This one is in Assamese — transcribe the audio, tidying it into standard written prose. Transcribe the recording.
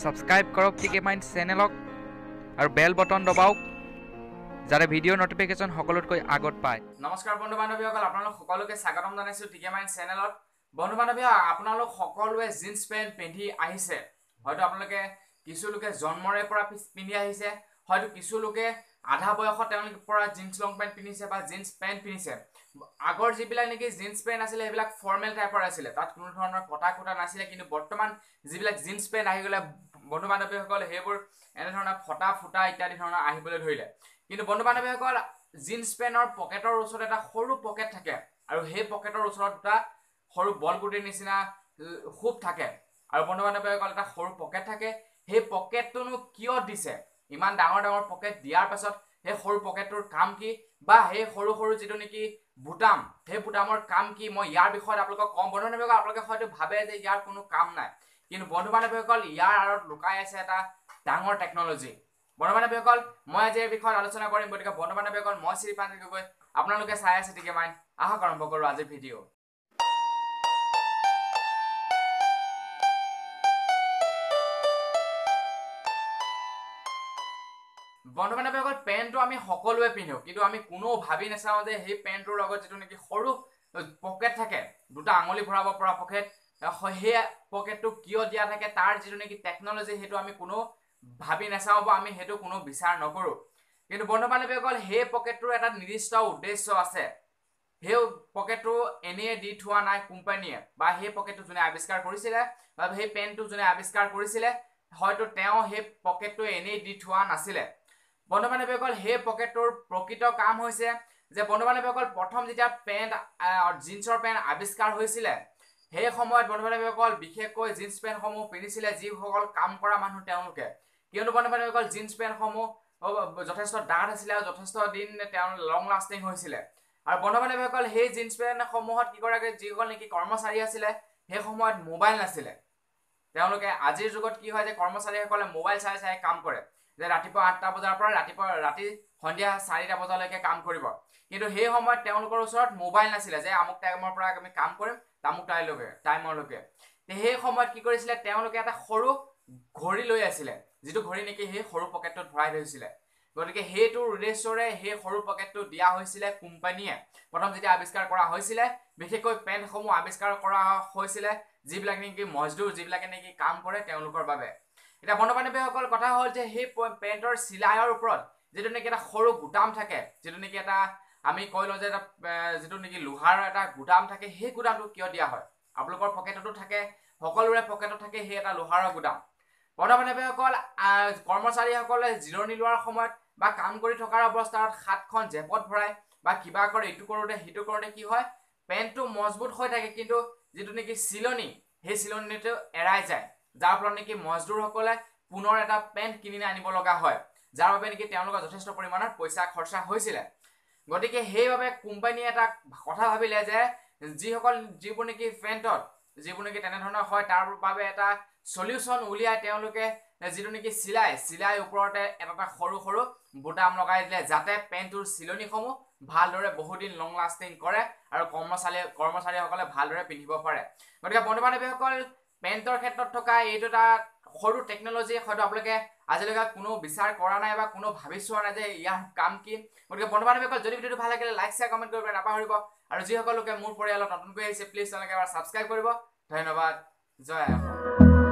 সাবস্ক্ৰাইব কৰক টিকে মাইণ্ড চেনেলক আৰু বেল বটন দবাওক যাতে ভিডিঅ' নটিফিকেশ্যন সকলোতকৈ আগত পায়। নমস্কাৰ বন্ধু বান্ধৱীসকল, আপোনালোক সকলোকে স্বাগতম জনাইছোঁ টিকে মাইণ্ড চেনেলত। বন্ধু বান্ধৱী, আপোনালোক সকলোৱে জিন্স পেণ্ট পিন্ধি আহিছে। হয়তো আপোনালোকে কিছু লোকে জন্মৰে পৰা পিন্ধি আহিছে, হয়তো কিছু লোকে আধা বয়সত তেওঁলোকে পৰা জিন্স লং পেণ্ট পিন্ধিছে বা জিন্স পেণ্ট পিন্ধিছে। আগৰ যিবিলাক নেকি জিন্স পেণ্ট আছিলে সেইবিলাক ফৰ্মেল টাইপৰ আছিলে, তাত কোনো ধৰণৰ কটা কুটা নাছিলে। কিন্তু বৰ্তমান যিবিলাক জিন্স পেণ্ট আহি গ'লে বন্ধু বান্ধৱীসকল, সেইবোৰ এনেধৰণৰ ফটা ফুটা ইত্যাদি ধৰণৰ আহিবলৈ ধৰিলে। কিন্তু বন্ধু বান্ধৱীসকল, জিন্স পেণ্টৰ পকেটৰ ওচৰত এটা সৰু পকেট থাকে আৰু সেই পকেটৰ ওচৰত দুটা সৰু বলগুটিৰ নিচিনা খুব থাকে। আৰু বন্ধু বান্ধৱীসকল, এটা সৰু পকেট থাকে। সেই পকেটটোনো কিয় দিছে? ইমান ডাঙৰ ডাঙৰ পকেট দিয়াৰ পাছত সেই সৰু পকেটটোৰ কাম কি, বা সেই সৰু সৰু যিটো নেকি বুটাম, সেই বুটামৰ কাম কি, মই ইয়াৰ বিষয়ত আপোনালোকক কম। বন্ধু বান্ধৱীসকল, আপোনালোকে হয়তো ভাবে যে ইয়াৰ কোনো কাম নাই, কিন্তু বন্ধু বান্ধৱীসকল, ইয়াৰ আঁৰত লুকাই আছে এটা ডাঙৰ টেকনলজি। বন্ধু বান্ধৱীসকল, মই আজি এই বিষয়ত আলোচনা কৰিম। গতিকে বন্ধু বান্ধৱীসকল, মই শ্ৰীপান্ত গগৈ, আপোনালোকে চাই আছে টিকে মাইণ্ড। আহক আৰম্ভ কৰোঁ আজিৰ ভিডিঅ'। বন্ধু বান্ধৱীসকল, পেণ্টটো আমি সকলোৱে পিন্ধো, কিন্তু আমি কোনো ভাবি নাচাওঁ যে সেই পেণ্টটোৰ লগত যিটো নেকি সৰু পকেট থাকে, দুটা আঙুলি ভৰাব পৰা পকেট, সেই পকেটটো কিয় দিয়া থাকে, তাৰ যিটো নেকি টেকনলজি, সেইটো আমি কোনো ভাবি নাচাওঁ বা আমি সেইটো কোনো বিচাৰ নকৰোঁ। কিন্তু বন্ধু বান্ধৱীসকল, সেই পকেটটোৰ এটা নিৰ্দিষ্ট উদ্দেশ্য আছে। সেই পকেটটো এনেই দি থোৱা নাই কোম্পানীয়ে, বা সেই পকেটটো যোনে আৱিষ্কাৰ কৰিছিলে বা সেই পেণ্টটো যোনে আৱিষ্কাৰ কৰিছিলে, হয়তো তেওঁ সেই পকেটটো এনেই দি থোৱা নাছিলে। বন্ধু বান্ধৱীসকল, সেই পকেটটোৰ প্ৰকৃত কাম হৈছে যে, বন্ধু বান্ধৱীসকল, প্ৰথম যেতিয়া জিন্সৰ পেণ্ট আৱিষ্কাৰ হৈছিলে, সেই সময়ত বন্ধু বান্ধৱীসকল বিশেষকৈ জিন্স পেণ্টসমূহ পিন্ধিছিলে যিসকল কাম কৰা মানুহ তেওঁলোকে। কিয়নো বন্ধু বান্ধৱীসকল, জিন্স পেণ্টসমূহ যথেষ্ট ডাঠ আছিলে আৰু যথেষ্ট দিন তেওঁ লং লাষ্টিং হৈছিলে। আৰু বন্ধু বান্ধৱীসকল, সেই জিন্স পেণ্টসমূহত কি কৰে, যিসকল নেকি কৰ্মচাৰী আছিলে, সেই সময়ত মোবাইল নাছিলে। তেওঁলোকে আজিৰ যুগত কি হয় যে, কৰ্মচাৰীসকলে মোবাইল চাই চাই কাম কৰে, যে ৰাতিপুৱা 8টা বজাৰ পৰা ৰাতি সন্ধিয়া 4টা বজালৈকে কাম কৰিব। কিন্তু সেই সময়ত তেওঁলোকৰ ওচৰত মোবাইল নাছিলে যে আমুক টাইমৰ পৰা আমি কাম কৰিম তামুক টাইমলৈকে। সেই সময়ত কি কৰিছিলে, তেওঁলোকে এটা সৰু ঘড়ী লৈ আছিলে, যিটো ঘড়ী নেকি সেই সৰু পকেটটোত ভৰাই থৈছিলে। গতিকে সেইটোৰ উদ্দেশ্যৰে সেই সৰু পকেটটো দিয়া হৈছিলে কোম্পানীয়ে। প্ৰথম যেতিয়া আৱিষ্কাৰ কৰা হৈছিলে, বিশেষকৈ পেণ্টসমূহ আৱিষ্কাৰ কৰা হৈছিলে যিবিলাক নেকি মজদুৰ, যিবিলাকে নেকি কাম কৰে তেওঁলোকৰ বাবে। এতিয়া বন্ধু বান্ধৱীসকল, কথা হ'ল যে সেই পেণ্টৰ চিলাইৰ ওপৰত যিটো নেকি এটা সৰু গুটাম থাকে, যিটো নেকি এটা আমি কৈ লওঁ যে এটা যিটো নেকি লোহাৰ এটা গুটাম থাকে, সেই গুটামটো কিয় দিয়া হয়? আপোনালোকৰ পকেটতো থাকে, সকলোৰে পকেটত থাকে সেই এটা লোহাৰৰ গুটাম। বন্ধু বান্ধৱীসকল, কৰ্মচাৰীসকলে জিৰণি লোৱাৰ সময়ত বা কাম কৰি থকাৰ অৱস্থাত হাতখন জেপত ভৰাই বা কিবা কৰে, ইটো কৰোঁতে সিটো কৰোঁতে কি হয়, পেণ্টটো মজবুত হৈ থাকে, কিন্তু যিটো নেকি চিলনি, সেই চিলনিটো এৰাই যায়, যাৰ ফলত নেকি মজদুৰসকলে পুনৰ এটা পেণ্ট কিনি আনিব লগা হয়, যাৰ বাবে নেকি তেওঁলোকৰ যথেষ্ট পৰিমাণৰ পইচা খৰচা হৈছিলে। গতিকে সেইবাবে কোম্পানীয়ে এটা কথা ভাবিলে যে, যিবোৰ নেকি পেণ্টত যিবোৰ নেকি তেনেধৰণৰ হয়, তাৰ বাবে এটা চলিউশ্যন উলিয়াই তেওঁলোকে যিটো নেকি চিলাই ওপৰতে এটা সৰু সৰু বুটাম লগাই দিলে, যাতে পেণ্টটোৰ চিলনিসমূহ ভালদৰে বহুদিন লং লাষ্টিং কৰে আৰু কৰ্মচাৰীসকলে ভালদৰে পিন্ধিব পাৰে। গতিকে বন্ধু বান্ধৱীসকল, পেণ্টৰ ক্ষেত্ৰত থকা এইটো এটা সৰু টেকনলজি হয়তো আপোনালোকে আজিলৈকে কোনো বিচাৰ কৰা নাই বা কোনো ভাবি চোৱা নাই যে ইয়াৰ কাম কি। গতিকে বন্ধু বান্ধৱীসকল, যদি ভিডিঅ'টো ভাল লাগিলে লাইক শ্বেয়াৰ কমেণ্ট কৰিবলৈ নাপাহৰিব, আৰু যিসকল লোকে মোৰ পৰিয়ালত নতুনকৈ আহিছে প্লিজ তেওঁলোকে এবাৰ ছাবস্ক্ৰাইব কৰিব। ধন্যবাদ। জয় আই অসম।